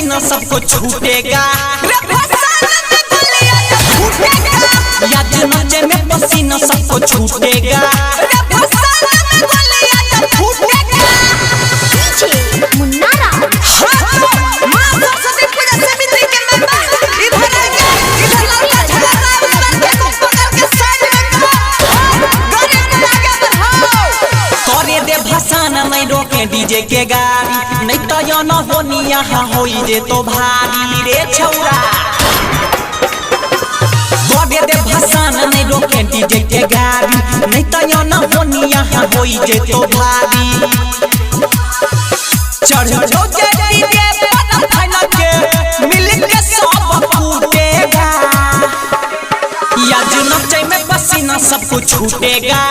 पसीना सबको छूटेगा याद नाचे में पसीना सबको छूटेगा नहीं रोके डीजे के गाड़ी नहीं तो यो न होनी यहाँ होई जे तो भारी रे छौरा बड़े दे भसान नहीं रोके डीजे के गाड़ी नहीं तो यो न होनी यहाँ होई जे तो भारी चढ़ जो जे डीजे पर फैला के मिल के सब फूटेगा या जुनचे में पसीना सबको छूटेगा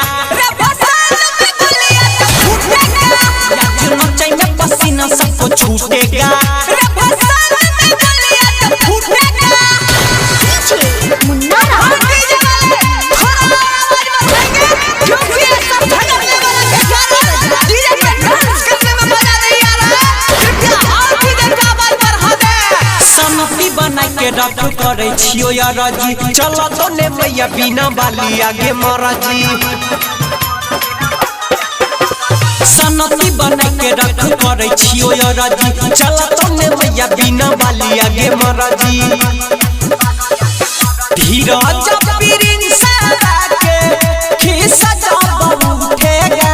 नचे में पसीना सबको छूटेगा सनती बना के रख करे छियो यार जी चला तो ले मैया बिना बाली आगे महाराजी सनती बना के रख करे छियो यार जी चला तो ले मैया बिना बाली आगे महाराजी धीरज पीरिन सारा के खिस्सा जब उठेगा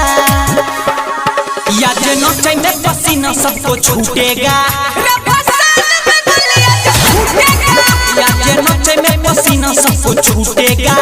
याद नचे में पसीना सबको छूटेगा याद नचे में पसीना सबको छूटेगा।